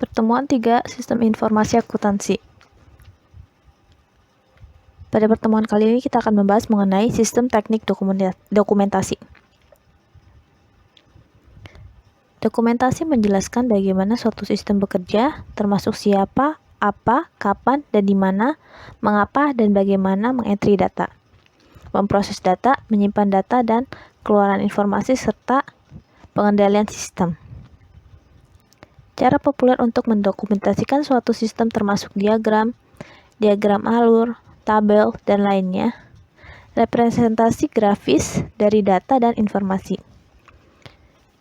Pertemuan 3 Sistem Informasi Akuntansi. Pada pertemuan kali ini kita akan membahas mengenai sistem teknik dokumentasi. Dokumentasi menjelaskan bagaimana suatu sistem bekerja, termasuk siapa, apa, kapan, dan di mana, mengapa, dan bagaimana mengentry data, memproses data, menyimpan data, dan keluaran informasi, serta pengendalian sistem. Cara populer untuk mendokumentasikan suatu sistem termasuk diagram alur, tabel, dan lainnya. Representasi grafis dari data dan informasi.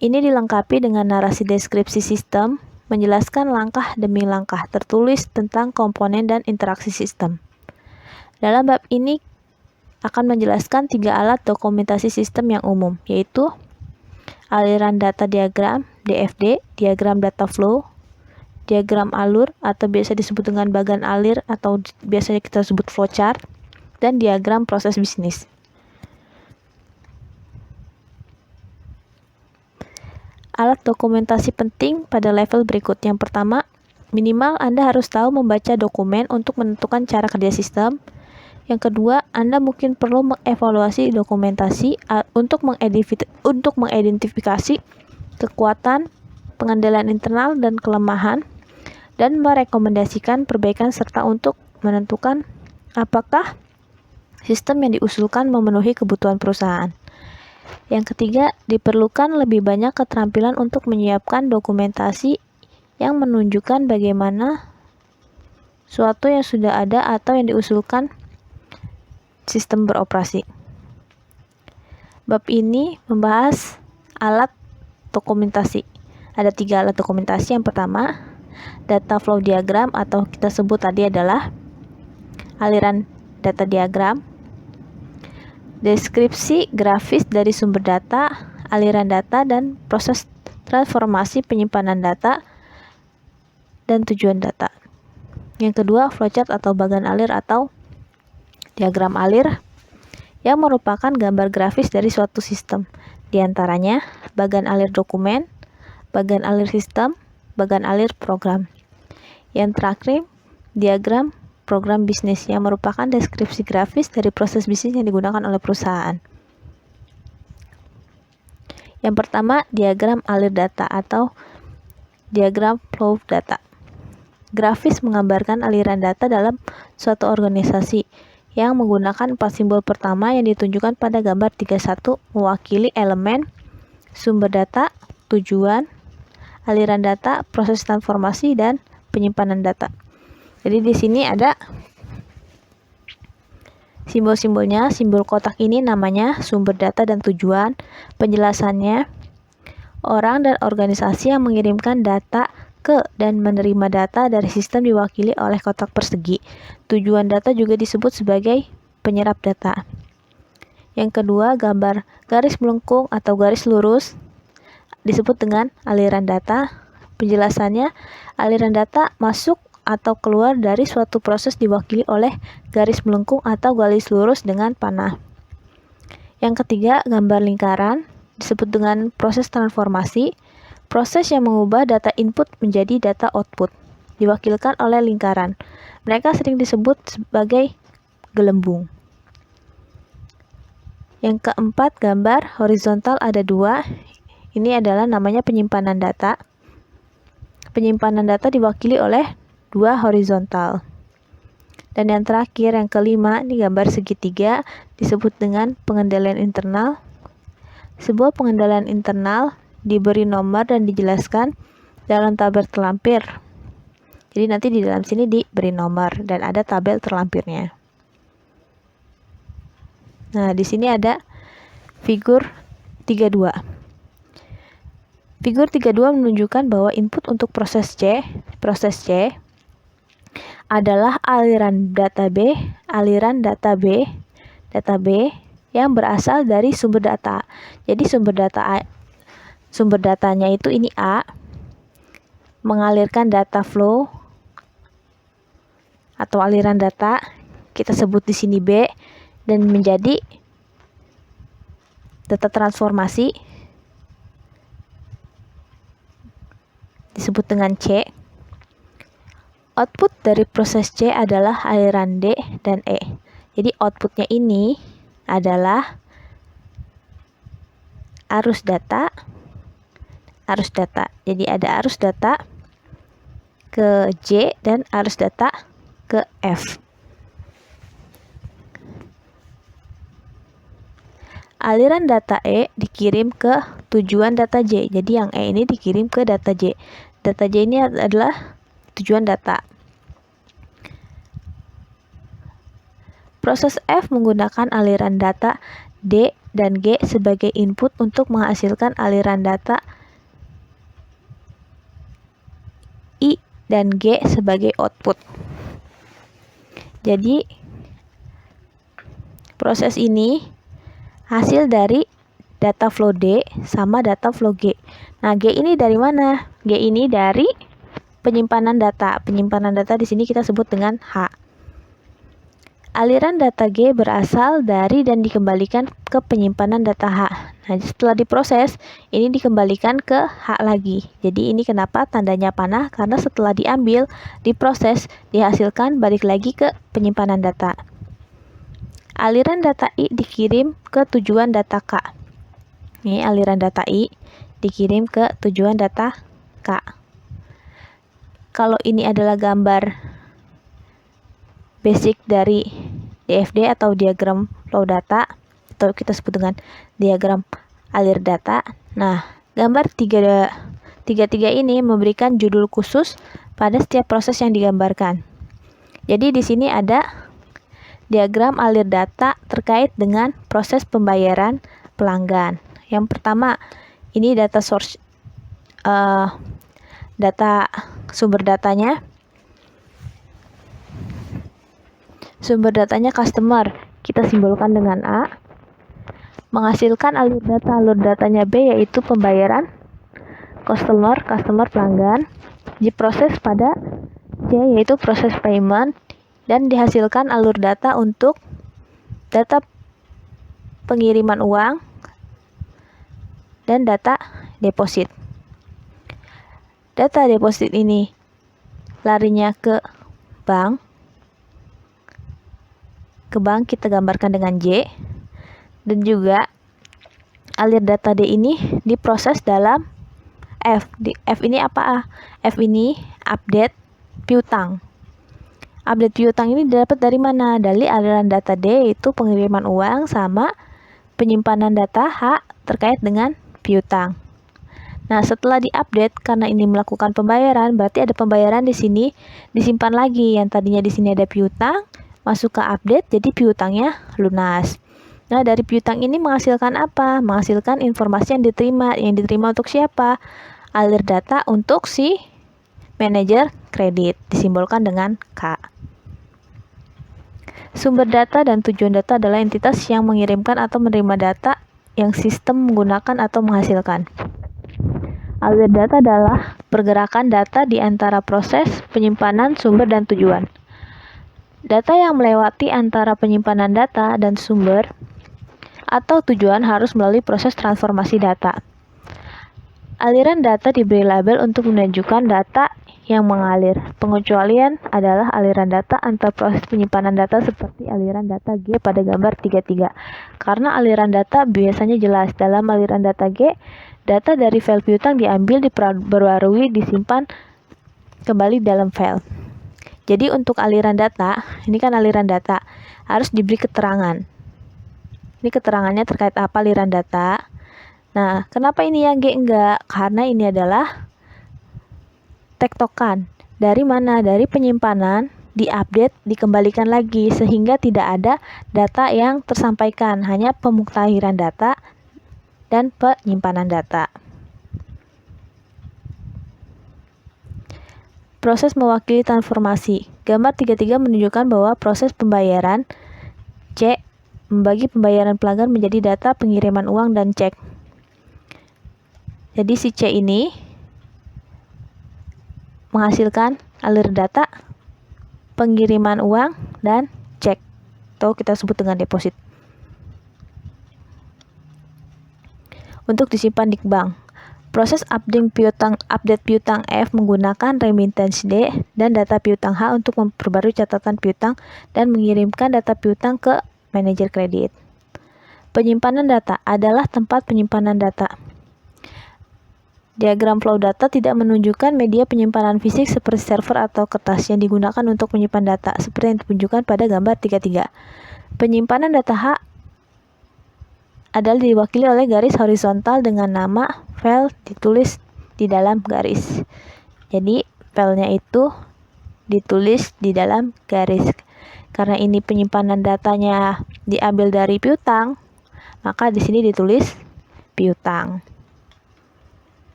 Ini dilengkapi dengan narasi deskripsi sistem, menjelaskan langkah demi langkah tertulis tentang komponen dan interaksi sistem. Dalam bab ini akan menjelaskan 3 alat dokumentasi sistem yang umum, yaitu aliran data diagram, DFD, diagram data flow, diagram alur atau biasa disebut dengan bagan alir atau biasanya kita sebut flowchart, dan diagram proses bisnis. Alat dokumentasi penting pada level berikut. Yang pertama, minimal Anda harus tahu membaca dokumen untuk menentukan cara kerja sistem. Yang kedua, Anda mungkin perlu mengevaluasi dokumentasi untuk mengidentifikasi kekuatan, pengendalian internal dan kelemahan, dan merekomendasikan perbaikan serta untuk menentukan apakah sistem yang diusulkan memenuhi kebutuhan perusahaan. Yang ketiga, diperlukan lebih banyak keterampilan untuk menyiapkan dokumentasi yang menunjukkan bagaimana suatu yang sudah ada atau yang diusulkan sistem beroperasi. Bab ini membahas alat dokumentasi. Ada 3 alat dokumentasi. Yang pertama, data flow diagram atau kita sebut tadi adalah aliran data diagram. Deskripsi grafis dari sumber data, aliran data, dan proses transformasi penyimpanan data dan tujuan data. Yang kedua, flowchart atau bagan alir atau diagram alir yang merupakan gambar grafis dari suatu sistem. Di antaranya, bagan alir dokumen, bagan alir sistem, bagan alir program. Yang terakhir, diagram program bisnis yang merupakan deskripsi grafis dari proses bisnis yang digunakan oleh perusahaan. Yang pertama, diagram alir data atau diagram flow data. Grafis menggambarkan aliran data dalam suatu organisasi yang menggunakan 4 simbol pertama yang ditunjukkan pada gambar 31 mewakili elemen, sumber data, tujuan, aliran data, proses transformasi, dan penyimpanan data. Jadi di sini ada simbol-simbolnya. Simbol kotak ini namanya sumber data dan tujuan. Penjelasannya, orang dan organisasi yang mengirimkan data ke dan menerima data dari sistem diwakili oleh kotak persegi. Tujuan data juga disebut sebagai penyerap data. Yang kedua, gambar garis melengkung atau garis lurus disebut dengan aliran data. Penjelasannya, aliran data masuk atau keluar dari suatu proses diwakili oleh garis melengkung atau garis lurus dengan panah. Yang ketiga, gambar lingkaran disebut dengan proses transformasi. Proses yang mengubah data input menjadi data output diwakilkan oleh lingkaran. Mereka sering disebut sebagai gelembung. Yang keempat, gambar horizontal ada 2. Ini adalah namanya penyimpanan data. Penyimpanan data diwakili oleh 2 horizontal. Dan yang terakhir, yang kelima, ini gambar segitiga disebut dengan pengendalian internal. Sebuah pengendalian internal diberi nomor dan dijelaskan dalam tabel terlampir. Jadi nanti di dalam sini diberi nomor dan ada tabel terlampirnya. Nah, di sini ada figur 32. Figur 32 menunjukkan bahwa input untuk proses C adalah aliran data B yang berasal dari sumber data. Jadi sumber datanya itu ini A, mengalirkan data flow atau aliran data, kita sebut di sini B, dan menjadi data transformasi disebut dengan C. Output dari proses C adalah aliran D dan E. Jadi outputnya ini adalah arus data. Jadi ada arus data ke J dan arus data ke F. Aliran data E dikirim ke tujuan data J. Jadi yang E ini dikirim ke data J. Data J ini adalah tujuan data. Proses F menggunakan aliran data D dan G sebagai input untuk menghasilkan aliran data I dan G sebagai output. Jadi proses ini hasil dari data flow D sama data flow G. Nah, G ini dari mana? G ini dari penyimpanan data. Penyimpanan data di sini kita sebut dengan H. Aliran data G berasal dari dan dikembalikan ke penyimpanan data H. Nah, setelah diproses, ini dikembalikan ke H lagi. Jadi ini kenapa tandanya panah? Karena setelah diambil, diproses, dihasilkan, balik lagi ke penyimpanan data. Aliran data I dikirim ke tujuan data K. Ini aliran data I dikirim ke tujuan data K. Kalau ini adalah gambar basic dari DFD atau diagram flow data, atau kita sebut dengan diagram alir data. Nah, gambar 33 ini memberikan judul khusus pada setiap proses yang digambarkan. Jadi di sini ada diagram alir data terkait dengan proses pembayaran pelanggan. Yang pertama, ini data source, data sumber datanya. Sumber datanya customer, kita simbolkan dengan A. Menghasilkan alur datanya B, yaitu pembayaran customer pelanggan. Diproses pada C, yaitu proses payment, dan dihasilkan alur data untuk data pengiriman uang dan data deposit. Data deposit ini larinya ke bank. Kita gambarkan dengan J, dan juga alir data D ini diproses dalam F. F ini apa? F ini update piutang. Update piutang ini dapat dari mana? Dari aliran data D, yaitu pengiriman uang sama penyimpanan data H terkait dengan piutang. Nah, setelah diupdate, karena ini melakukan pembayaran, berarti ada pembayaran di sini disimpan lagi. Yang tadinya di sini ada piutang, masuk ke update, jadi piutangnya lunas. Nah, dari piutang ini menghasilkan apa? Menghasilkan informasi yang diterima. Yang diterima untuk siapa? Alir data untuk si manajer kredit, disimbolkan dengan K. Sumber data dan tujuan data adalah entitas yang mengirimkan atau menerima data yang sistem menggunakan atau menghasilkan. Alir data adalah pergerakan data di antara proses penyimpanan, sumber, dan tujuan. Data yang melewati antara penyimpanan data dan sumber atau tujuan harus melalui proses transformasi data. Aliran data diberi label untuk menunjukkan data yang mengalir. Pengecualian adalah aliran data antar proses penyimpanan data seperti aliran data G pada gambar 33. Karena aliran data biasanya jelas. Dalam aliran data G, data dari file piutang diambil, diperbarui, disimpan kembali dalam file. Jadi untuk aliran data, ini kan aliran data, harus diberi keterangan. Ini keterangannya terkait apa aliran data. Nah, kenapa ini yang G enggak? Karena ini adalah tektokan. Dari mana? Dari penyimpanan, diupdate, dikembalikan lagi, sehingga tidak ada data yang tersampaikan, hanya pemuktahiran data dan penyimpanan data. Proses mewakili transformasi. Gambar 33 menunjukkan bahwa proses pembayaran C membagi pembayaran pelanggan menjadi data pengiriman uang dan cek. Jadi si C ini menghasilkan alir data pengiriman uang dan cek, atau kita sebut dengan deposit, untuk disimpan di bank. Proses update piutang F menggunakan remittance D dan data piutang H untuk memperbarui catatan piutang dan mengirimkan data piutang ke manajer kredit. Penyimpanan data adalah tempat penyimpanan data. Diagram flow data tidak menunjukkan media penyimpanan fisik seperti server atau kertas yang digunakan untuk menyimpan data, seperti yang ditunjukkan pada gambar 33. Penyimpanan data H adalah diwakili oleh garis horizontal dengan nama file ditulis di dalam garis. Jadi filenya itu ditulis di dalam garis. Karena ini penyimpanan datanya diambil dari piutang, maka di sini ditulis piutang.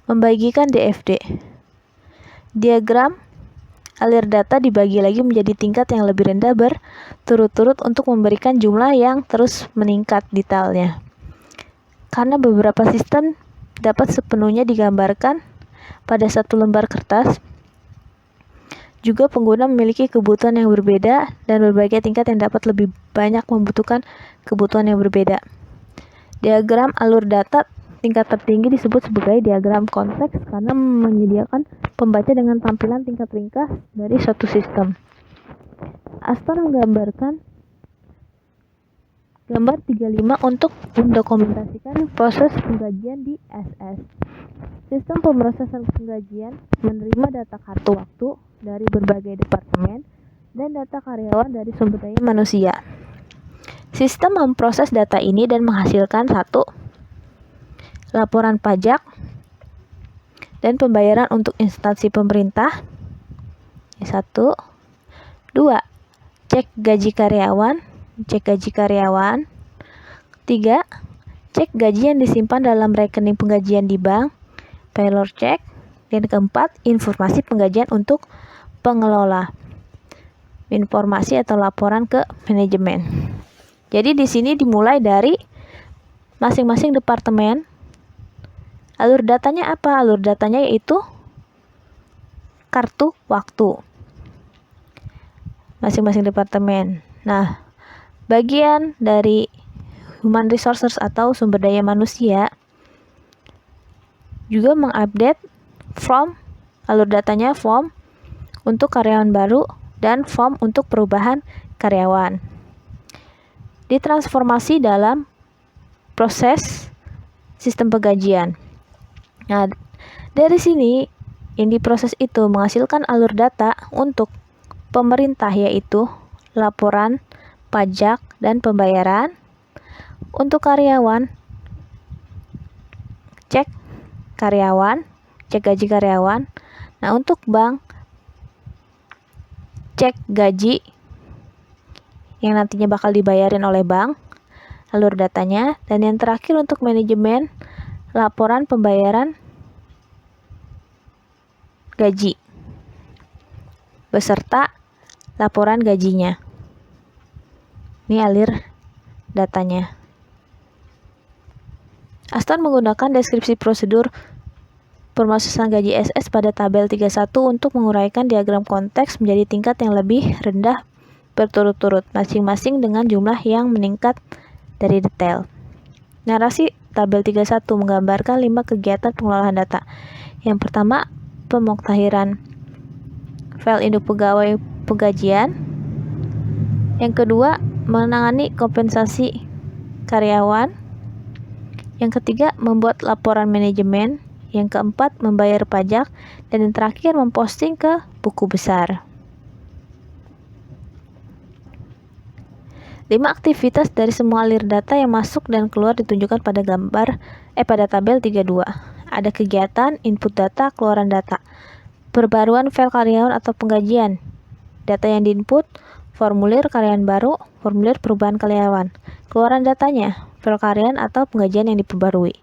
Membagikan DFD. Diagram alir data dibagi lagi menjadi tingkat yang lebih rendah berturut-turut untuk memberikan jumlah yang terus meningkat detailnya. Karena beberapa sistem dapat sepenuhnya digambarkan pada satu lembar kertas, juga pengguna memiliki kebutuhan yang berbeda dan berbagai tingkat yang dapat lebih banyak membutuhkan kebutuhan yang berbeda. Diagram alur data tingkat tertinggi disebut sebagai diagram konteks karena menyediakan pembaca dengan tampilan tingkat ringkas dari suatu sistem. Astor menggambarkan gambar 35 untuk mendokumentasikan proses penggajian di SS. Sistem pemrosesan penggajian menerima data kartu waktu dari berbagai departemen dan data karyawan dari sumber daya manusia. Sistem memproses data ini dan menghasilkan 1. Laporan pajak dan pembayaran untuk instansi pemerintah. 1. 2. Cek gaji karyawan. 3. Cek gaji yang disimpan dalam rekening penggajian di bank. Payroll check. Dan keempat, informasi penggajian untuk pengelola. Informasi atau laporan ke manajemen. Jadi di sini dimulai dari masing-masing departemen. Alur datanya apa? Alur datanya yaitu kartu waktu masing-masing departemen. Nah, bagian dari human resources atau sumber daya manusia juga mengupdate form, alur datanya form untuk karyawan baru dan form untuk perubahan karyawan. Ditransformasi dalam proses sistem penggajian. Nah, dari sini yang diproses itu menghasilkan alur data untuk pemerintah yaitu laporan, pajak, dan pembayaran. Untuk karyawan, cek karyawan, cek gaji karyawan. Nah, untuk bank, cek gaji yang nantinya bakal dibayarin oleh bank, alur datanya. Dan yang terakhir untuk manajemen, laporan pembayaran gaji beserta laporan gajinya. Ini alir datanya. Astor menggunakan deskripsi prosedur pemrosesan gaji SS pada tabel 31 untuk menguraikan diagram konteks menjadi tingkat yang lebih rendah berturut-turut, masing-masing dengan jumlah yang meningkat dari detail. Narasi tabel 31 menggambarkan 5 kegiatan pengelolaan data. Yang pertama, pemuktahiran file induk pegawai penggajian. Yang kedua, menangani kompensasi karyawan. Yang ketiga, membuat laporan manajemen. Yang keempat, membayar pajak. Dan yang terakhir, memposting ke buku besar. 5 aktivitas dari semua alir data yang masuk dan keluar ditunjukkan pada pada tabel 32. Ada kegiatan, input data, keluaran data. Perbaruan file karyawan atau penggajian. Data yang diinput, formulir karyawan baru, formulir perubahan karyawan. Keluaran datanya, file karyawan atau penggajian yang diperbarui.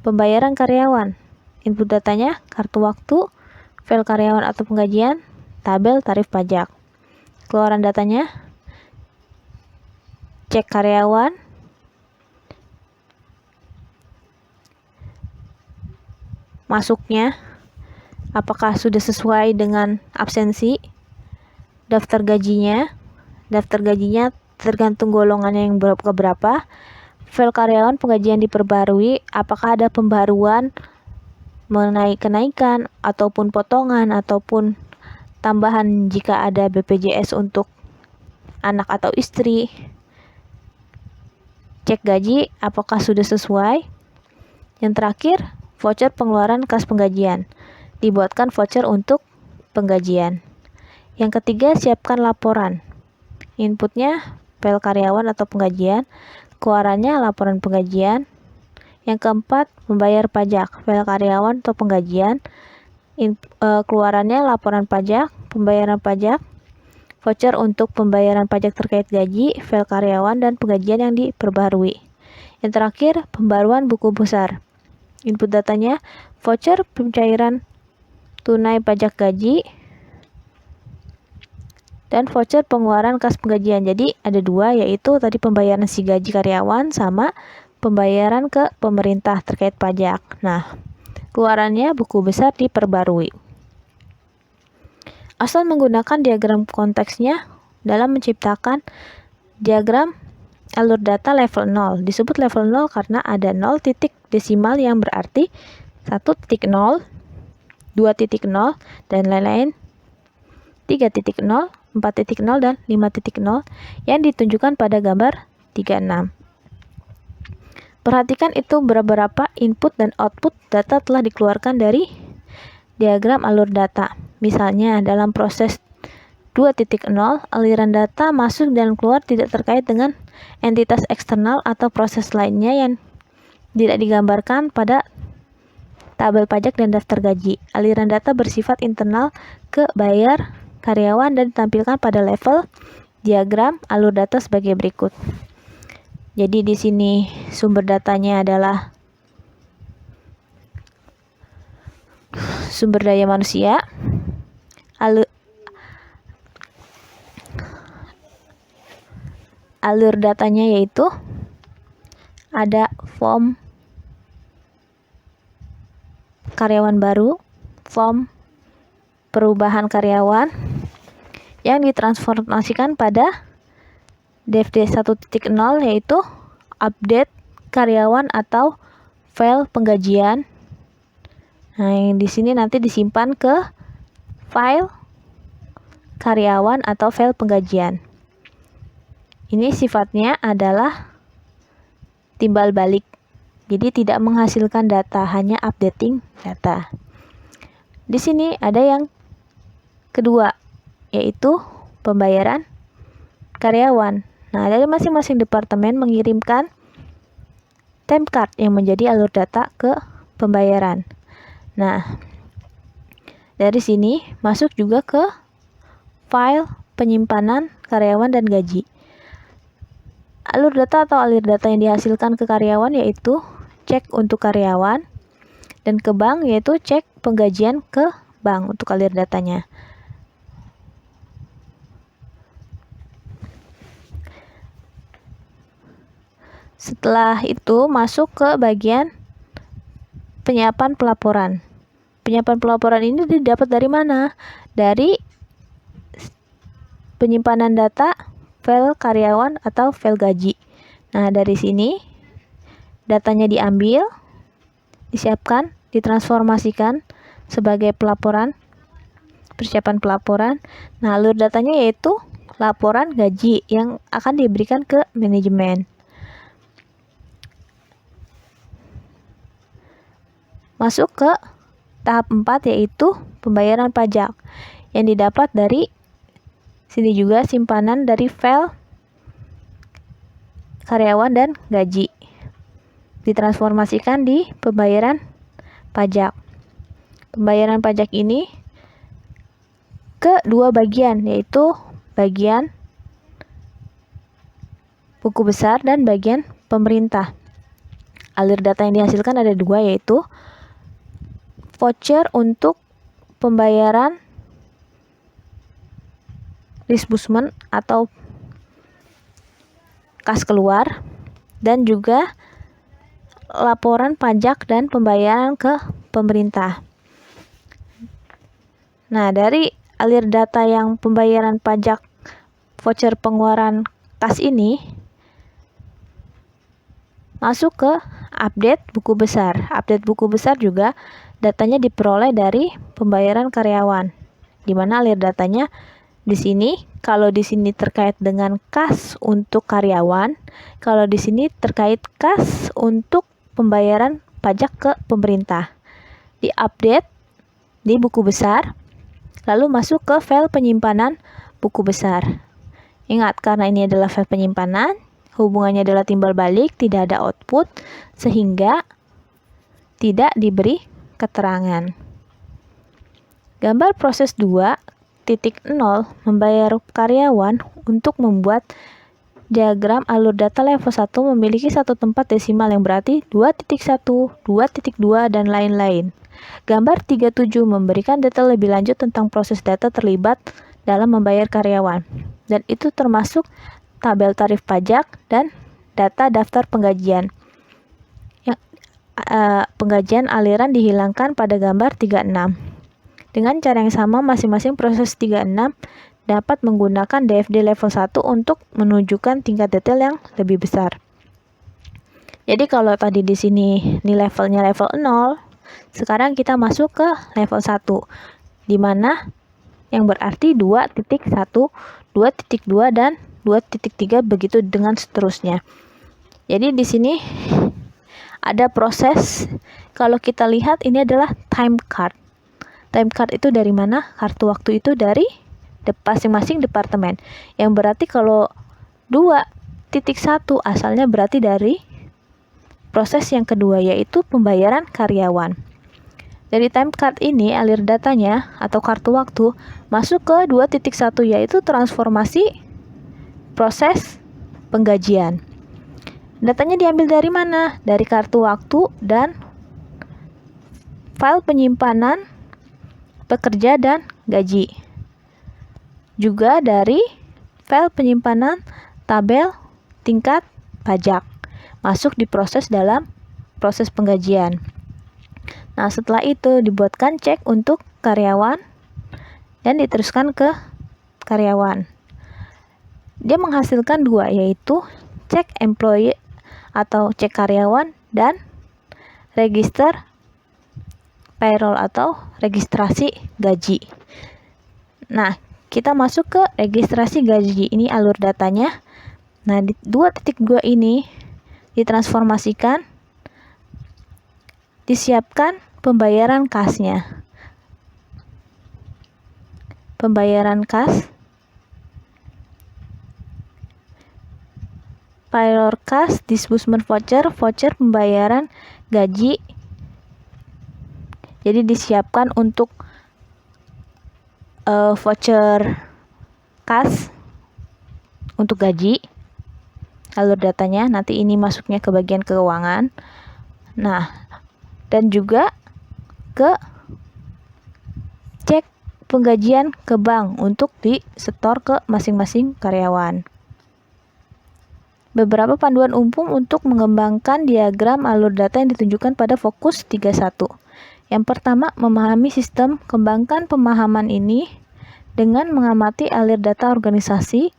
Pembayaran karyawan. Input datanya, kartu waktu, file karyawan atau penggajian, tabel tarif pajak. Keluaran datanya, cek karyawan, masuknya, apakah sudah sesuai dengan absensi, daftar gajinya tergantung golongannya yang keberapa, File karyawan penggajian diperbarui, apakah ada pembaruan mengenai kenaikan ataupun potongan ataupun tambahan jika ada BPJS untuk anak atau istri. Cek gaji apakah sudah sesuai. Yang terakhir, voucher pengeluaran kas penggajian. Dibuatkan voucher untuk penggajian. Yang ketiga, siapkan laporan. Inputnya file karyawan atau penggajian, keluarannya laporan penggajian. Yang keempat, membayar pajak, file karyawan atau penggajian, keluarannya laporan pajak, pembayaran pajak, voucher untuk pembayaran pajak terkait gaji, file karyawan, dan penggajian yang diperbarui. Yang terakhir, pembaruan buku besar. Input datanya, voucher pencairan tunai pajak gaji, dan voucher pengeluaran kas penggajian. Jadi ada dua, yaitu tadi pembayaran si gaji karyawan sama pembayaran ke pemerintah terkait pajak. Nah, keluarannya buku besar diperbarui. Asal menggunakan diagram konteksnya dalam menciptakan diagram alur data level 0. Disebut level 0 karena ada 0 titik desimal yang berarti 1.0, 2.0, dan lain-lain, 3.0, 4.0, dan 5.0 yang ditunjukkan pada gambar 36. Perhatikan itu beberapa input dan output data telah dikeluarkan dari diagram alur data. Misalnya, dalam proses 2.0, aliran data masuk dan keluar tidak terkait dengan entitas eksternal atau proses lainnya yang tidak digambarkan pada tabel pajak dan daftar gaji. Aliran data bersifat internal ke bayar karyawan dan ditampilkan pada level diagram alur data sebagai berikut. Jadi di sini sumber datanya adalah sumber daya manusia, alur datanya yaitu ada form karyawan baru, form perubahan karyawan yang ditransformasikan pada DFD 1.0 yaitu update karyawan atau file penggajian. Nah, yang di sini nanti disimpan ke file karyawan atau file penggajian. Ini sifatnya adalah timbal balik. Jadi tidak menghasilkan data, hanya updating data. Di sini ada yang kedua, yaitu pembayaran karyawan. Nah, dari masing-masing departemen mengirimkan time card yang menjadi alur data ke pembayaran. Nah, dari sini masuk juga ke file penyimpanan karyawan dan gaji. Alur data atau alir data yang dihasilkan ke karyawan yaitu cek untuk karyawan, dan ke bank yaitu cek penggajian ke bank untuk alir datanya. Setelah itu masuk ke bagian penyiapan pelaporan. Penyiapan pelaporan ini didapat dari mana? Dari penyimpanan data file karyawan atau file gaji. Nah, dari sini datanya diambil, disiapkan, ditransformasikan sebagai pelaporan, persiapan pelaporan. Nah, alur datanya yaitu laporan gaji yang akan diberikan ke manajemen. Masuk ke tahap 4 yaitu pembayaran pajak yang didapat dari sini juga simpanan dari file karyawan dan gaji. Ditransformasikan di pembayaran pajak. Pembayaran pajak ini ke dua bagian, yaitu bagian buku besar dan bagian pemerintah. Alir data yang dihasilkan ada dua, yaitu voucher untuk pembayaran disbursement atau kas keluar, dan juga laporan pajak dan pembayaran ke pemerintah. Nah, dari alir data yang pembayaran pajak voucher pengeluaran kas ini Masuk ke update buku besar. Update buku besar juga datanya diperoleh dari pembayaran karyawan. Di mana alir datanya di sini, kalau di sini terkait dengan kas untuk karyawan, kalau di sini terkait kas untuk pembayaran pajak ke pemerintah. Di update di buku besar, lalu masuk ke file penyimpanan buku besar. Ingat, karena ini adalah file penyimpanan, hubungannya adalah timbal balik, tidak ada output, sehingga tidak diberi keterangan. Gambar proses 2.0 membayar karyawan untuk membuat diagram alur data level 1 memiliki satu tempat desimal yang berarti 2.1, 2.2, dan lain-lain. Gambar 37 memberikan detail lebih lanjut tentang proses data terlibat dalam membayar karyawan, dan itu termasuk tabel tarif pajak dan data daftar penggajian. Penggajian aliran dihilangkan pada gambar 36. Dengan cara yang sama, masing-masing proses 36 dapat menggunakan DFD level 1 untuk menunjukkan tingkat detail yang lebih besar. Jadi kalau tadi di sini ini levelnya level 0, sekarang kita masuk ke level 1, di mana yang berarti 2.1, 2.2, dan 2.3, begitu dengan seterusnya. Jadi di sini ada proses, kalau kita lihat ini adalah time card. Time card itu dari mana? Kartu waktu itu dari masing-masing departemen. Yang berarti kalau 2.1 asalnya berarti dari proses yang kedua, yaitu pembayaran karyawan. Dari time card ini alir datanya atau kartu waktu masuk ke 2.1, yaitu transformasi proses penggajian. Datanya diambil dari mana? Dari kartu waktu dan file penyimpanan pekerja dan gaji. Juga dari file penyimpanan tabel tingkat pajak. Masuk diproses dalam proses penggajian. Nah, setelah itu dibuatkan cek untuk karyawan dan diteruskan ke karyawan. Dia menghasilkan dua, yaitu cek employee atau cek karyawan dan register payroll atau registrasi gaji. Nah, kita masuk ke registrasi gaji. Ini alur datanya. Nah, di 2.2 ini ditransformasikan, disiapkan pembayaran kasnya. Pembayaran kas, payroll kas, disbursement voucher, voucher pembayaran gaji. Jadi disiapkan untuk voucher kas untuk gaji. Alur datanya nanti ini masuknya ke bagian keuangan. Nah, dan juga ke cek penggajian ke bank untuk disetor ke masing-masing karyawan. Beberapa panduan umum untuk mengembangkan diagram alur data yang ditunjukkan pada fokus 31. Yang pertama, memahami sistem. Kembangkan pemahaman ini dengan mengamati alir data organisasi,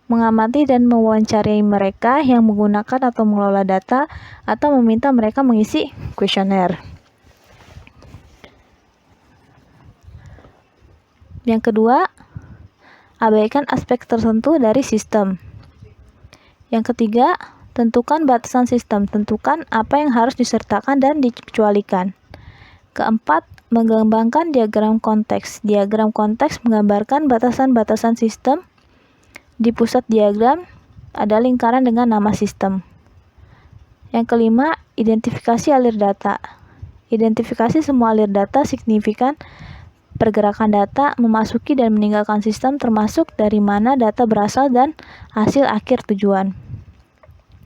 mengamati dan mewawancarai mereka yang menggunakan atau mengelola data, atau meminta mereka mengisi kuesioner. Yang kedua, abaikan aspek tertentu dari sistem. Yang ketiga, tentukan batasan sistem. Tentukan apa yang harus disertakan dan dikecualikan. Keempat, mengembangkan diagram konteks. Diagram konteks menggambarkan batasan-batasan sistem. Di pusat diagram ada lingkaran dengan nama sistem. Yang kelima, identifikasi alir data. Identifikasi semua alir data signifikan pergerakan data memasuki dan meninggalkan sistem, termasuk dari mana data berasal dan hasil akhir tujuan.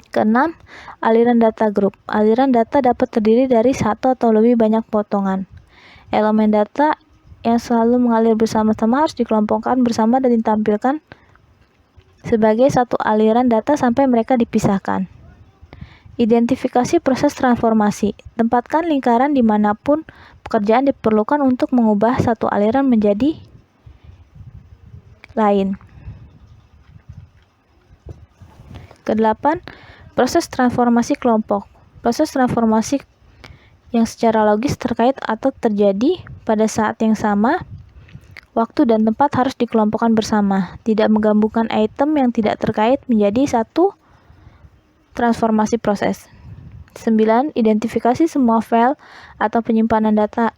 Keenam, aliran data grup. Aliran data dapat terdiri dari satu atau lebih banyak potongan. Elemen data yang selalu mengalir bersama-sama harus dikelompokkan bersama dan ditampilkan sebagai satu aliran data sampai mereka dipisahkan. Identifikasi proses transformasi. Tempatkan lingkaran dimanapun pekerjaan diperlukan untuk mengubah satu aliran menjadi lain. Kedelapan, proses transformasi kelompok. Proses transformasi yang secara logis terkait atau terjadi pada saat yang sama, waktu dan tempat harus dikelompokkan bersama, tidak menggabungkan item yang tidak terkait menjadi satu transformasi proses. 9. Identifikasi semua file atau penyimpanan data.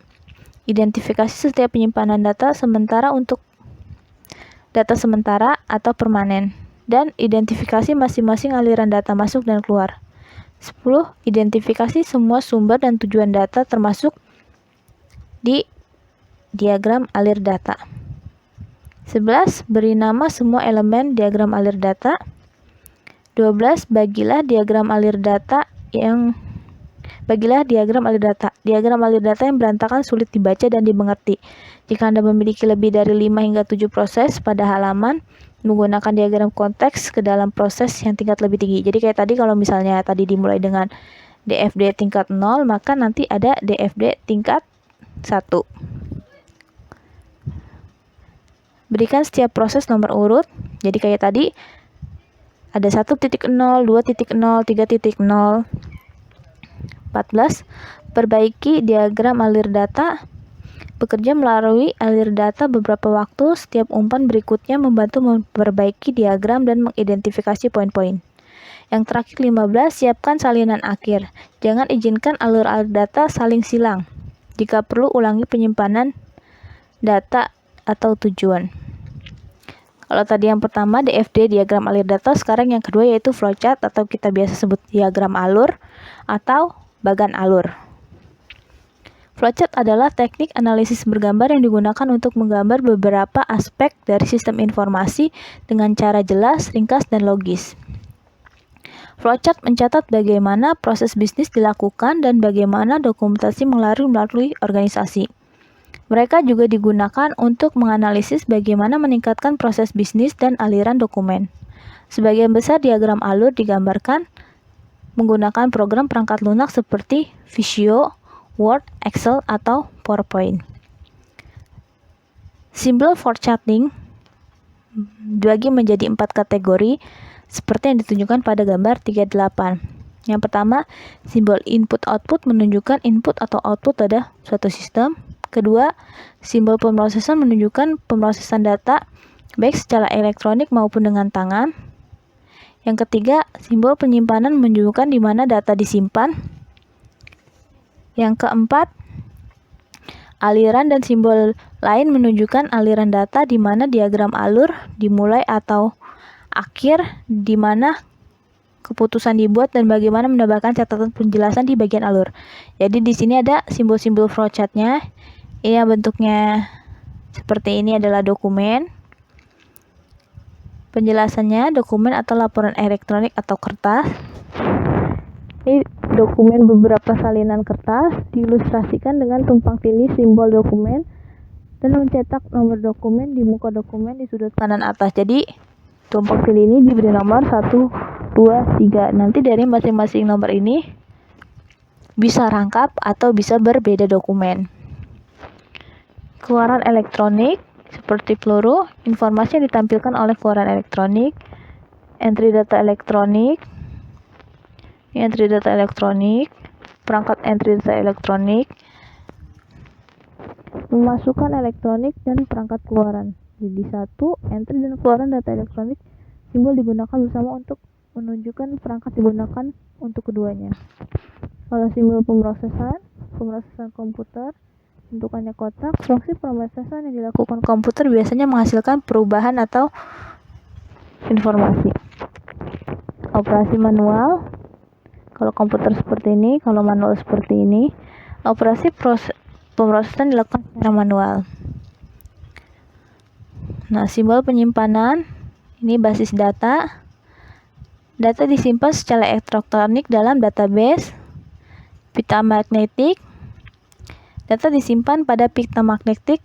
Identifikasi setiap penyimpanan data sementara untuk data sementara atau permanen, dan identifikasi masing-masing aliran data masuk dan keluar. 10. Identifikasi semua sumber dan tujuan data termasuk di diagram alir data. 11. Beri nama semua elemen diagram alir data. 12. Bagilah diagram alir data. Diagram alir data yang berantakan, sulit dibaca dan dimengerti. Jika Anda memiliki lebih dari 5 hingga 7 proses pada halaman, menggunakan diagram konteks ke dalam proses yang tingkat lebih tinggi. Jadi kayak tadi, kalau misalnya tadi dimulai dengan DFD tingkat 0, maka nanti ada DFD tingkat 1. Berikan setiap proses nomor urut. Jadi kayak tadi ada 1.0, 2.0, 3.0. 14. Perbaiki diagram alir data. Bekerja melalui alir data beberapa waktu, setiap umpan berikutnya membantu memperbaiki diagram dan mengidentifikasi poin-poin. Yang terakhir 15, siapkan salinan akhir. Jangan izinkan alur-alur data saling silang. Jika perlu, ulangi penyimpanan data atau tujuan. Kalau tadi yang pertama DFD, diagram alir data, sekarang yang kedua yaitu flowchart atau kita biasa sebut diagram alur atau bagan alur. Flowchart adalah teknik analisis bergambar yang digunakan untuk menggambar beberapa aspek dari sistem informasi dengan cara jelas, ringkas, dan logis. Flowchart mencatat bagaimana proses bisnis dilakukan dan bagaimana dokumentasi melalui organisasi. Mereka juga digunakan untuk menganalisis bagaimana meningkatkan proses bisnis dan aliran dokumen. Sebagian besar diagram alur digambarkan menggunakan program perangkat lunak seperti Visio, Word, Excel, atau PowerPoint. Simbol for charting dibagi menjadi 4 kategori seperti yang ditunjukkan pada gambar 38. Yang pertama, simbol input-output menunjukkan input atau output pada suatu sistem. Kedua, simbol pemrosesan menunjukkan pemrosesan data baik secara elektronik maupun dengan tangan. Yang ketiga, simbol penyimpanan menunjukkan di mana data disimpan. Yang keempat, aliran dan simbol lain menunjukkan aliran data di mana diagram alur dimulai atau akhir, di mana keputusan dibuat dan bagaimana menambahkan catatan penjelasan di bagian alur. Jadi di sini ada simbol-simbol flowchart-nya. Ini bentuknya seperti ini adalah dokumen. Penjelasannya dokumen atau laporan elektronik atau kertas. Ini dokumen beberapa salinan kertas diilustrasikan dengan tumpang tindih simbol dokumen dan mencetak nomor dokumen di muka dokumen di sudut kanan atas. Jadi tumpang tindih ini diberi nomor 1, 2, 3. Nanti dari masing-masing nomor ini bisa rangkap atau bisa berbeda dokumen. Keluaran elektronik seperti peluru, informasi yang ditampilkan oleh keluaran elektronik, entry data elektronik. Ini entry data elektronik, perangkat entry data elektronik, memasukkan elektronik dan perangkat keluaran. Jadi satu, entry dan keluaran data elektronik, simbol digunakan bersama untuk menunjukkan perangkat digunakan untuk keduanya. Kalau simbol pemrosesan komputer, bentukannya kotak. Fungsi pemrosesan yang dilakukan komputer biasanya menghasilkan perubahan atau informasi. Operasi manual. Kalau komputer seperti ini, kalau manual seperti ini. Operasi pemrosesan dilakukan secara manual. Nah, simbol penyimpanan ini basis data. Data disimpan secara elektronik dalam database pita magnetik. Data disimpan pada pita magnetik.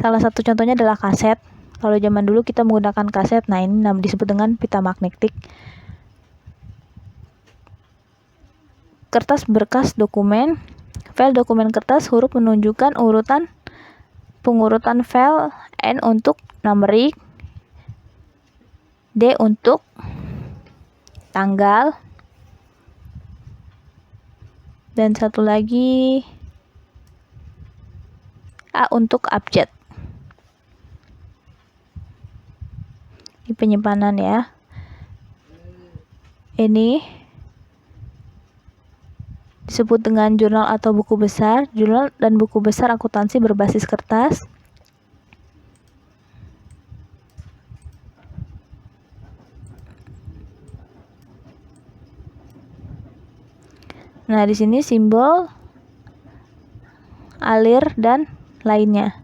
Salah satu contohnya adalah kaset. Kalau zaman dulu kita menggunakan kaset, nah ini disebut dengan pita magnetik. Kertas berkas dokumen. File dokumen kertas huruf menunjukkan pengurutan file. N untuk numerik, D untuk tanggal, dan satu lagi A untuk abjad. Ini penyimpanan ya. Ini disebut dengan jurnal atau buku besar. Jurnal dan buku besar akuntansi berbasis kertas. Nah, di sini simbol, alir, dan lainnya.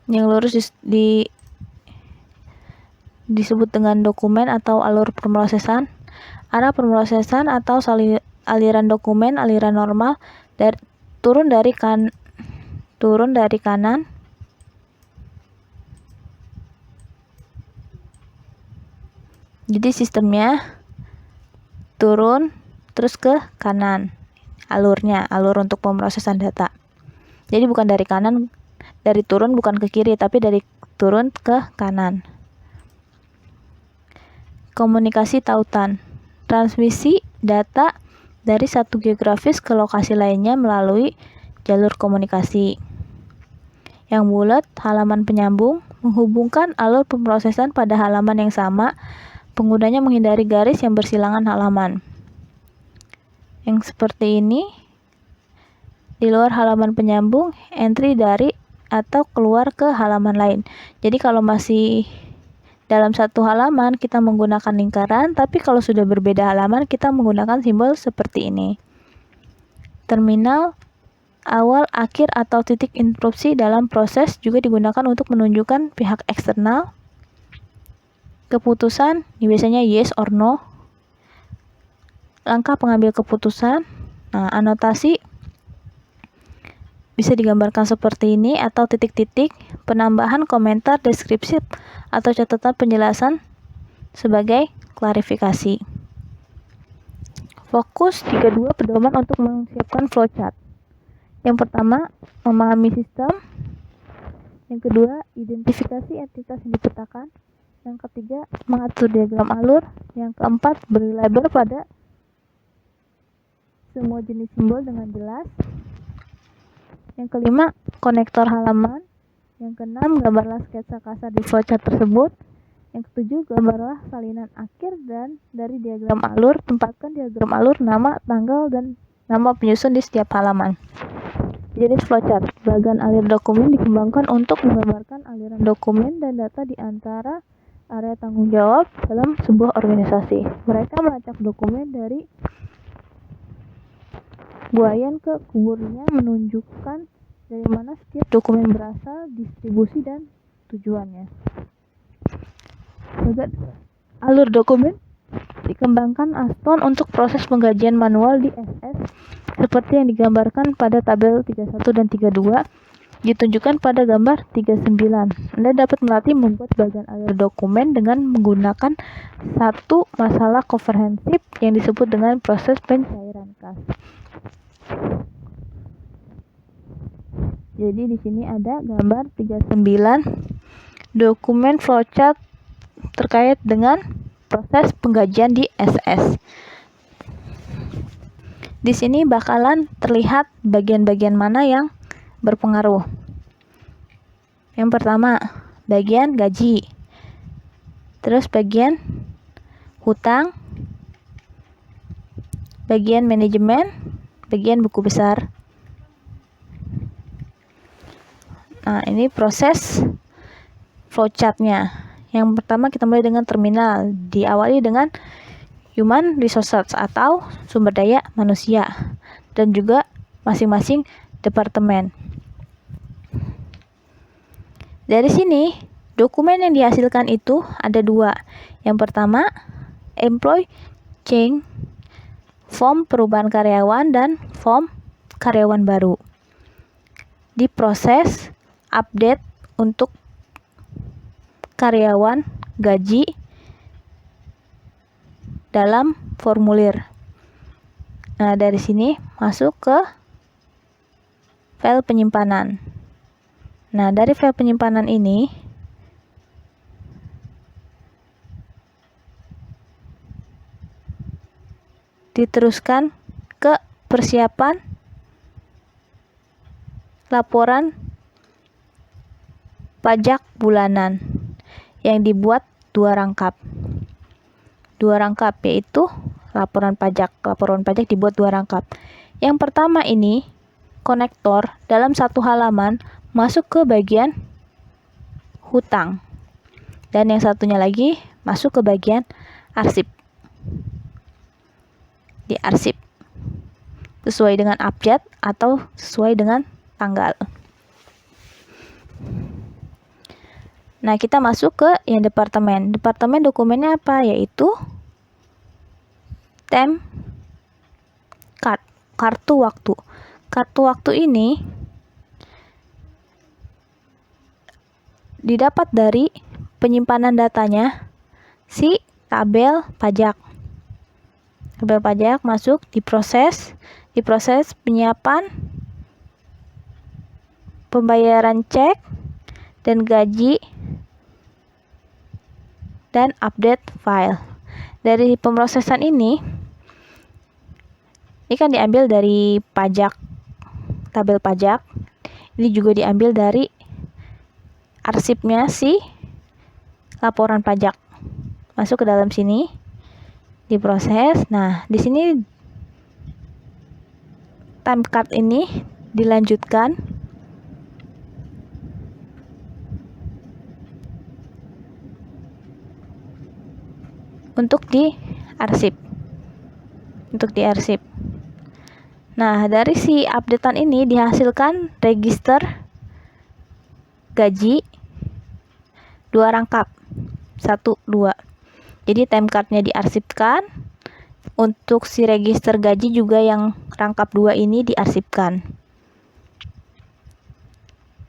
Yang lurus disebut dengan dokumen atau alur pemrosesan. Arah pemrosesan atau aliran dokumen, aliran normal turun dari kanan jadi sistemnya turun terus ke kanan, alur untuk pemrosesan data. Jadi bukan dari kanan, dari turun bukan ke kiri, tapi dari turun ke kanan. Komunikasi tautan, transmisi data dari satu geografis ke lokasi lainnya melalui jalur komunikasi. Yang bulat, halaman penyambung, menghubungkan alur pemrosesan pada halaman yang sama. Penggunanya menghindari garis yang bersilangan halaman. Yang seperti ini, di luar halaman penyambung, entry dari atau keluar ke halaman lain. Jadi kalau masih dalam satu halaman kita menggunakan lingkaran, tapi kalau sudah berbeda halaman kita menggunakan simbol seperti ini. Terminal, awal, akhir, atau titik interupsi dalam proses juga digunakan untuk menunjukkan pihak eksternal. Keputusan, biasanya yes or no. Langkah pengambil keputusan. Nah, anotasi bisa digambarkan seperti ini atau titik-titik, penambahan komentar, deskripsi, atau catatan penjelasan sebagai klarifikasi. Fokus 32 pedoman untuk menyiapkan flowchart. Yang pertama, memahami sistem. Yang kedua, identifikasi entitas yang dipetakan. Yang ketiga, mengatur diagram alur. Yang keempat, beri label pada semua jenis simbol dengan jelas. Yang kelima, konektor halaman. Yang keenam, gambarlah sketsa kasar di flowchart tersebut. Yang ketujuh, gambarlah salinan akhir dan dari diagram alur. Tempatkan diagram alur, nama, tanggal, dan nama penyusun di setiap halaman. Jenis flowchart. Bagan alir dokumen dikembangkan untuk menggambarkan aliran dokumen dan data di antara area tanggung jawab dalam sebuah organisasi. Mereka melacak dokumen dari buayan ke kuburnya, menunjukkan dari mana setiap dokumen berasal, distribusi, dan tujuannya. Alur dokumen dikembangkan Aston untuk proses penggajian manual di SS seperti yang digambarkan pada tabel 31 dan 32, ditunjukkan pada gambar 39. Anda dapat melatih membuat bagian alir dokumen dengan menggunakan satu masalah komprehensif yang disebut dengan proses pencairan kas. Jadi di sini ada gambar 39 dokumen flowchart terkait dengan proses penggajian di SS. Di sini bakalan terlihat bagian-bagian mana yang berpengaruh. Yang pertama, bagian gaji. Terus bagian hutang, bagian manajemen, bagian buku besar. Nah, ini proses flowchart-nya. Yang pertama kita mulai dengan terminal, diawali dengan human resources atau sumber daya manusia dan juga masing-masing departemen. Dari sini, dokumen yang dihasilkan itu ada dua. Yang pertama, employee change, form perubahan karyawan dan form karyawan baru. Diproses update untuk karyawan gaji dalam formulir. Nah, dari sini masuk ke file penyimpanan. Nah, dari file penyimpanan ini diteruskan ke persiapan laporan pajak bulanan yang dibuat dua rangkap yaitu laporan pajak dibuat dua rangkap. Yang pertama ini konektor dalam satu halaman masuk ke bagian hutang, dan yang satunya lagi masuk ke bagian arsip, diarsip sesuai dengan abjad atau sesuai dengan tanggal. Nah, kita masuk ke yang departemen. Departemen dokumennya apa? Yaitu time card, kartu waktu. Kartu waktu ini didapat dari penyimpanan datanya si tabel pajak. Tabel pajak masuk diproses penyiapan pembayaran cek dan gaji dan update file. Dari pemrosesan ini kan diambil dari pajak, tabel pajak. Ini juga diambil dari arsipnya si laporan pajak. Masuk ke dalam sini, diproses. Nah, di sini time card ini dilanjutkan untuk diarsip. Nah, dari si updatean ini dihasilkan register gaji dua rangkap, 1, 2. Jadi time cardnya diarsipkan, untuk si register gaji juga yang rangkap 2 ini diarsipkan.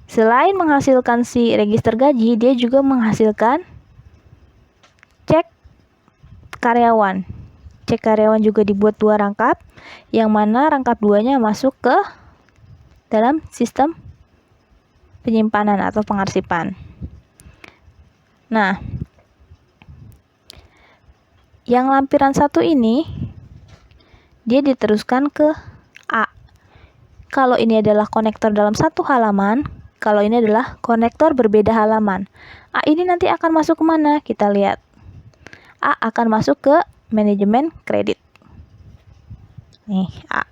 Selain menghasilkan si register gaji, dia juga menghasilkan cek karyawan. Cek karyawan juga dibuat 2 rangkap, yang mana rangkap 2-nya masuk ke dalam sistem penyimpanan atau pengarsipan. Nah, yang lampiran 1 ini dia diteruskan ke A. Kalau ini adalah konektor dalam satu halaman, kalau ini adalah konektor berbeda halaman. A ini nanti akan masuk ke mana? Kita lihat. A akan masuk ke manajemen kredit. Nih, A.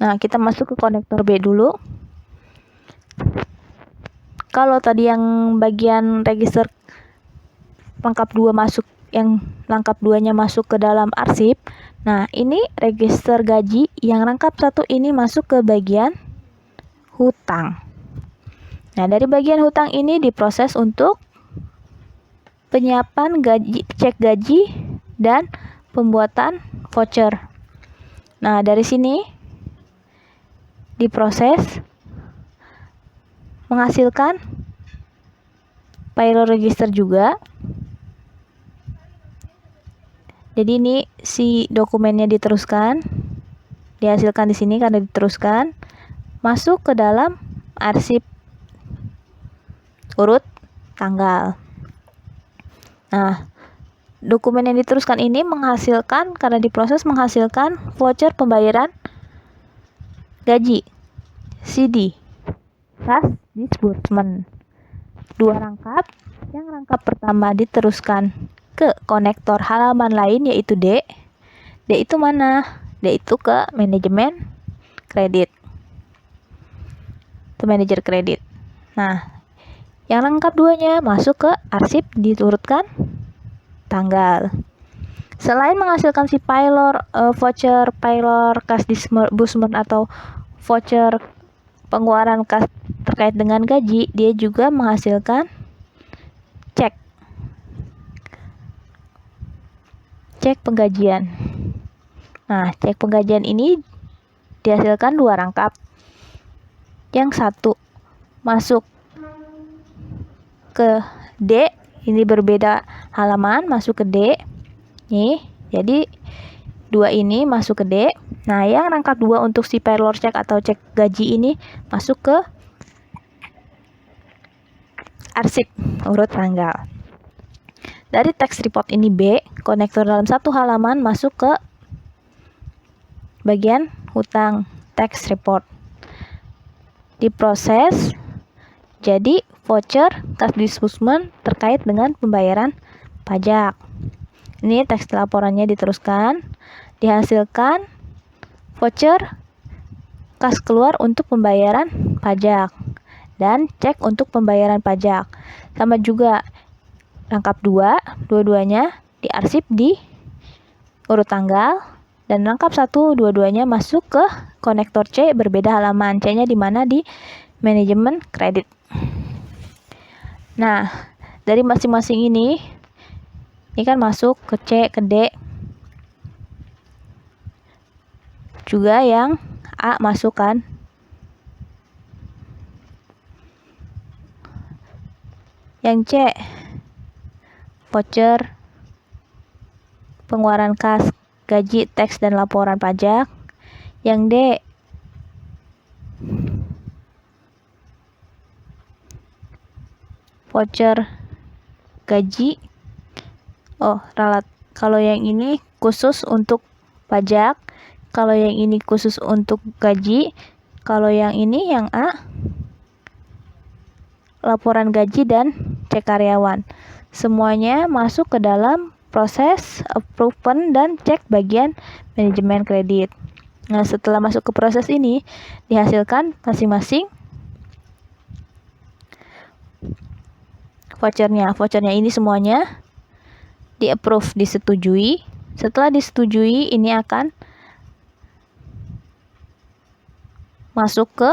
Nah, kita masuk ke konektor B dulu. Kalau tadi yang bagian register rangkap 2 masuk, yang rangkap 2-nya masuk ke dalam arsip. Nah, ini register gaji yang rangkap 1 ini masuk ke bagian hutang. Nah, dari bagian hutang ini diproses untuk penyiapan gaji, cek gaji, dan pembuatan voucher. Nah, dari sini diproses menghasilkan payroll register juga. Jadi ini si dokumennya diteruskan, dihasilkan di sini karena diteruskan, masuk ke dalam arsip urut tanggal. Nah, dokumen yang diteruskan ini menghasilkan, karena diproses menghasilkan voucher pembayaran gaji, CD, cash disbursement. 2 rangkap. Yang rangkap pertama diteruskan ke konektor halaman lain yaitu D. D itu mana? D itu ke manajemen kredit. Itu manajer kredit. Nah, yang rangkap 2-nya masuk ke arsip diturutkan tanggal. Selain menghasilkan si voucher payroll cash disbursement atau voucher pengeluaran kas terkait dengan gaji, dia juga menghasilkan cek penggajian. Nah, cek penggajian ini dihasilkan 2 rangkap. Yang 1 masuk ke D, ini berbeda halaman, masuk ke D. Nih, jadi 2 ini masuk ke D. Nah, yang rangkap 2 untuk si payroll check atau cek gaji ini masuk ke arsip urut tanggal. Dari tax report ini B, konektor dalam satu halaman masuk ke bagian hutang tax report. Diproses jadi voucher cash disbursement terkait dengan pembayaran pajak. Ini teks laporannya diteruskan, dihasilkan voucher kas keluar untuk pembayaran pajak dan cek untuk pembayaran pajak. Sama juga rangkap 2, dua-duanya diarsip di urut tanggal, dan rangkap 1, dua-duanya masuk ke konektor C, berbeda halaman. C-nya di mana? Di manajemen kredit. Nah, dari masing-masing ini kan masuk ke C, ke D. Juga yang A masuk kan. Yang C, voucher, pengeluaran kas, gaji, teks, dan laporan pajak. Yang D, voucher, gaji. Kalau yang ini khusus untuk pajak, kalau yang ini khusus untuk gaji, kalau yang ini yang A, laporan gaji dan cek karyawan. Semuanya masuk ke dalam proses approval dan cek bagian manajemen kredit. Nah, setelah masuk ke proses ini, dihasilkan masing-masing vouchernya. Vouchernya ini semuanya di-approve, disetujui. Setelah disetujui, ini akan masuk ke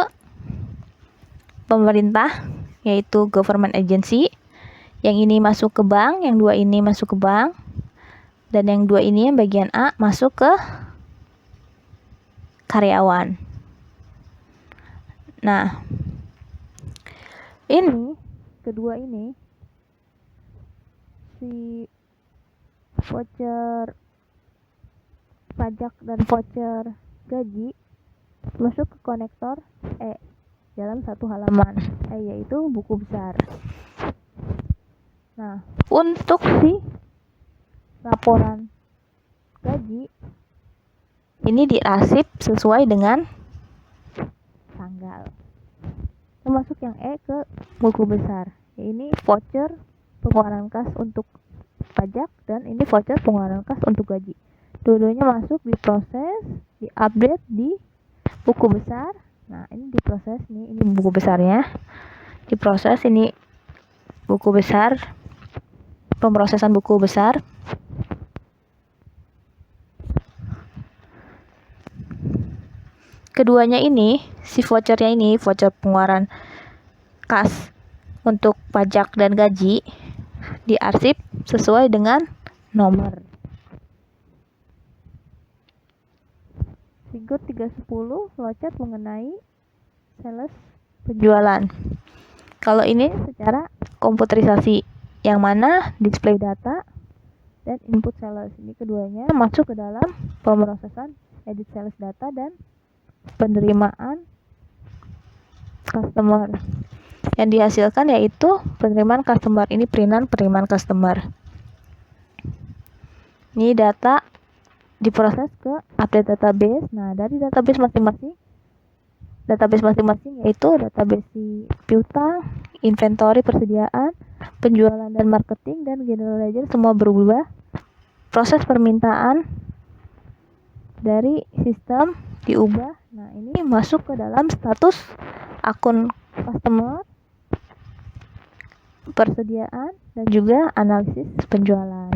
pemerintah, yaitu government agency. Yang ini masuk ke bank, yang 2 ini masuk ke bank, dan yang 2 ini yang bagian A masuk ke karyawan. Nah, ini kedua ini si voucher pajak dan voucher gaji masuk ke konektor E dalam satu halaman, yaitu buku besar. Nah, untuk si laporan gaji ini diarsip sesuai dengan tanggal. Termasuk yang E ke buku besar. Ini voucher pengeluaran kas untuk pajak dan ini voucher pengeluaran kas untuk gaji. Dua-duanya masuk, diproses, diupdate di buku besar. Nah, ini diproses nih, ini buku besarnya. Diproses, ini buku besar. Pemrosesan buku besar. Keduanya ini, si vouchernya ini, voucher pengeluaran kas untuk pajak dan gaji, diarsip sesuai dengan nomor. Figur 310 flowchart mengenai sales penjualan. Kalau ini secara komputerisasi, yang mana display data dan input sales. Ini keduanya masuk ke dalam pemrosesan edit sales data dan penerimaan customer. Yang dihasilkan yaitu penerimaan customer. Ini penerimaan customer. Ini data diproses ke update database. Nah, dari database masing-masing yaitu database si piutang, inventory persediaan, penjualan dan marketing, dan general ledger semua berubah. Proses permintaan dari sistem diubah. Nah, ini masuk ke dalam status akun customer, persediaan, dan juga analisis penjualan.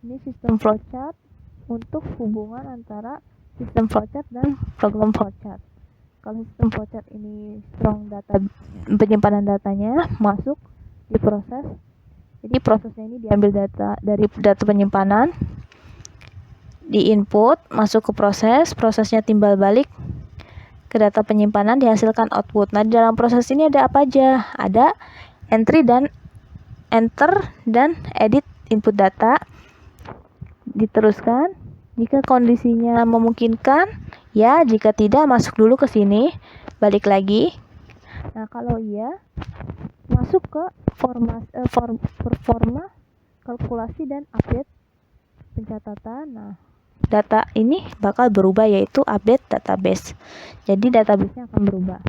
Ini sistem flowchart untuk hubungan antara sistem flowchart dan program flowchart. Kalau sistem flowchart ini strong data, penyimpanan datanya masuk diproses. Jadi prosesnya ini diambil data dari data penyimpanan, di input, masuk ke proses, prosesnya timbal balik ke data penyimpanan, dihasilkan output. Nah, di dalam proses ini ada apa aja? Ada enter dan edit input data, diteruskan jika kondisinya memungkinkan, ya, jika tidak masuk dulu ke sini, balik lagi. Nah, kalau iya, masuk ke performa, kalkulasi dan update pencatatan. Nah, data ini bakal berubah, yaitu update database. Jadi database-nya akan berubah.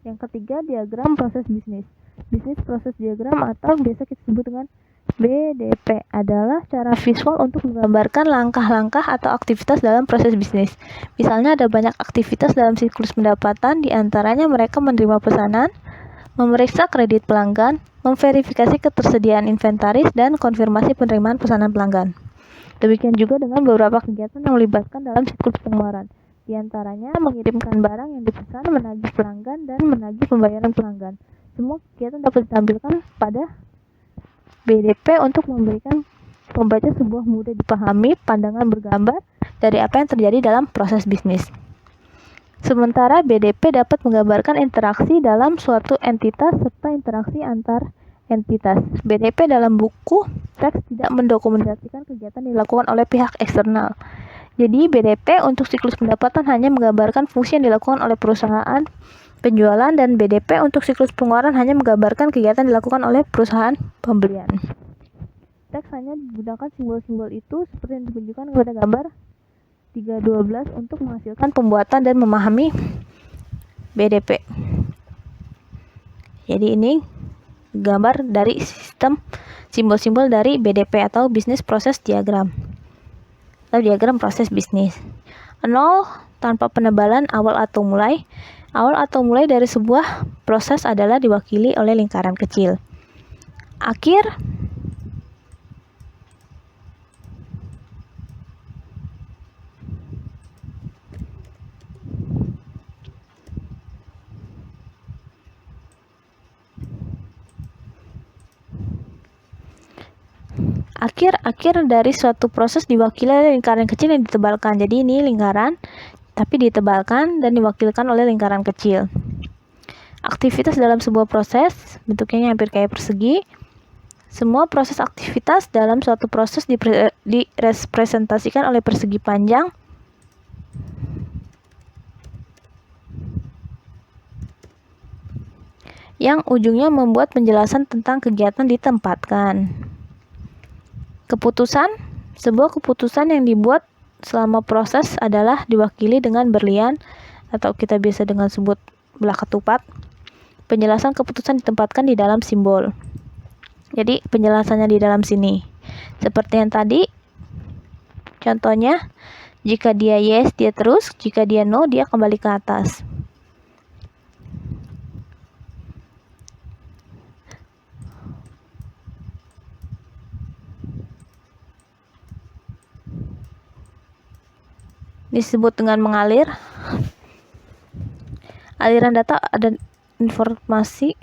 Yang ketiga, diagram proses bisnis. Bisnis proses diagram atau biasa kita sebut dengan BDP adalah cara visual untuk menggambarkan langkah-langkah atau aktivitas dalam proses bisnis. Misalnya ada banyak aktivitas dalam siklus pendapatan, diantaranya mereka menerima pesanan, memeriksa kredit pelanggan, memverifikasi ketersediaan inventaris, dan konfirmasi penerimaan pesanan pelanggan. Demikian juga dengan beberapa kegiatan yang melibatkan dalam siklus pengeluaran. Di antaranya mengirimkan barang yang dipesan, menagih pelanggan, dan menagih pembayaran pelanggan. Semua kegiatan dapat ditampilkan pada BDP untuk memberikan pembaca sebuah mudah dipahami pandangan bergambar dari apa yang terjadi dalam proses bisnis. Sementara BDP dapat menggambarkan interaksi dalam suatu entitas serta interaksi antar entitas. BDP dalam buku teks tidak mendokumentasikan kegiatan dilakukan oleh pihak eksternal. Jadi BDP untuk siklus pendapatan hanya menggambarkan fungsi yang dilakukan oleh perusahaan penjualan, dan BDP untuk siklus pengeluaran hanya menggambarkan kegiatan dilakukan oleh perusahaan pembelian. Teks hanya digunakan simbol-simbol itu seperti yang ditunjukkan pada gambar 3.12 untuk menghasilkan pembuatan dan memahami BDP. Jadi ini gambar dari sistem simbol-simbol dari BDP atau Business Process Diagram atau diagram proses bisnis. 0 tanpa penebalan awal atau mulai. Awal atau mulai dari sebuah proses adalah diwakili oleh lingkaran kecil. Akhir dari suatu proses diwakili oleh lingkaran kecil yang ditebalkan. Jadi ini lingkaran tapi ditebalkan dan diwakilkan oleh lingkaran kecil. Aktivitas dalam sebuah proses bentuknya hampir kayak persegi. Semua proses aktivitas dalam suatu proses direpresentasikan oleh persegi panjang yang ujungnya membuat penjelasan tentang kegiatan ditempatkan. Keputusan, sebuah keputusan yang dibuat selama proses adalah diwakili dengan berlian atau kita biasa dengan sebut belah ketupat. Penjelasan keputusan ditempatkan di dalam simbol. Jadi penjelasannya di dalam sini. Seperti yang tadi, contohnya, jika dia yes, dia terus, jika dia no, dia kembali ke atas. Disebut dengan mengalir. Aliran data ada informasi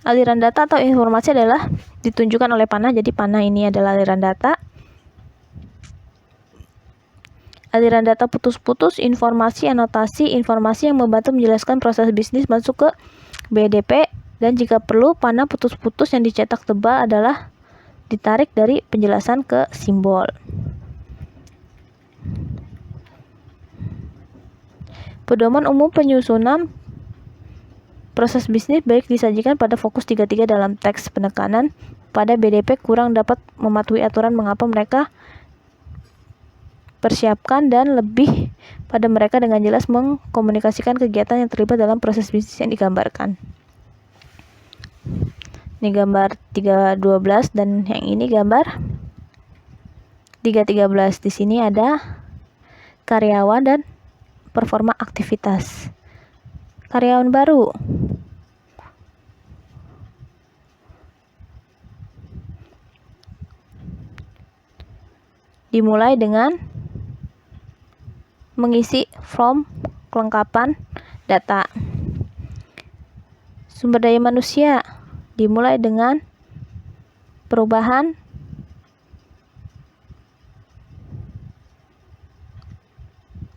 aliran data atau informasi adalah ditunjukkan oleh panah. Jadi panah ini adalah aliran data. Aliran data putus-putus, informasi, anotasi, informasi yang membantu menjelaskan proses bisnis masuk ke BDP. Dan jika perlu, panah putus-putus yang dicetak tebal adalah ditarik dari penjelasan ke simbol. Pedoman umum penyusunan proses bisnis baik disajikan pada fokus 33 dalam teks penekanan pada BDP kurang dapat mematuhi aturan mengapa mereka persiapkan dan lebih pada mereka dengan jelas mengkomunikasikan kegiatan yang terlibat dalam proses bisnis yang digambarkan. Ini gambar 3.12 dan yang ini gambar 3.13. Di sini ada karyawan dan performa aktivitas. Karyawan baru. Dimulai dengan mengisi form kelengkapan data. Sumber daya manusia dimulai dengan perubahan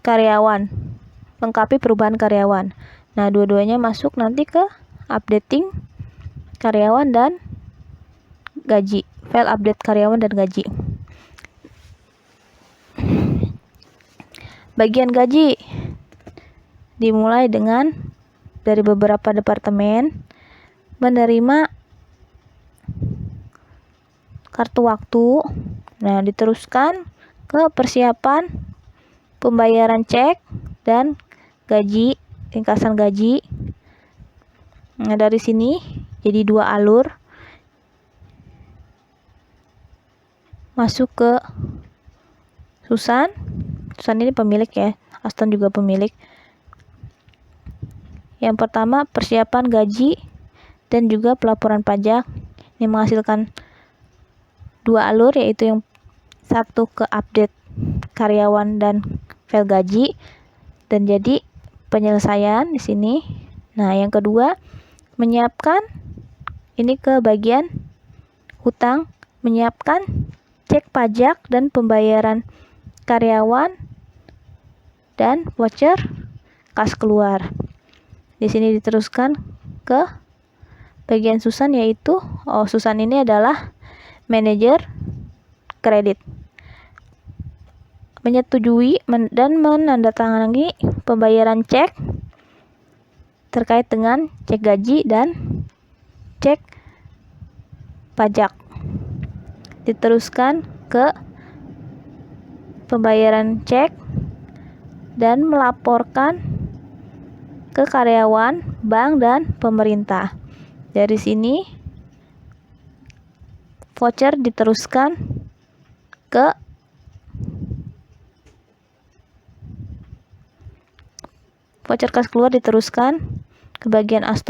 karyawan, lengkapi perubahan karyawan. Nah, dua-duanya masuk nanti ke updating karyawan dan gaji, file update karyawan dan gaji. Bagian gaji dimulai dengan dari beberapa departemen menerima kartu waktu. Nah, diteruskan ke persiapan pembayaran cek dan gaji, ringkasan gaji. Nah, dari sini jadi 2 alur masuk ke Susan. Susan ini pemilik ya, Aston juga pemilik. Yang pertama persiapan gaji dan juga pelaporan pajak. Ini menghasilkan 2 alur, yaitu yang satu ke update karyawan dan file gaji dan jadi penyelesaian di sini. Nah, yang kedua menyiapkan ini ke bagian hutang, menyiapkan cek pajak dan pembayaran karyawan dan voucher kas keluar. Di sini diteruskan ke bagian Susan, yaitu Susan ini adalah manajer kredit. Menyetujui dan menandatangani pembayaran cek terkait dengan cek gaji dan cek pajak. Diteruskan ke pembayaran cek dan melaporkan ke karyawan, bank, dan pemerintah. Dari sini voucher diteruskan ke voucher kas keluar, diteruskan ke bagian Aston.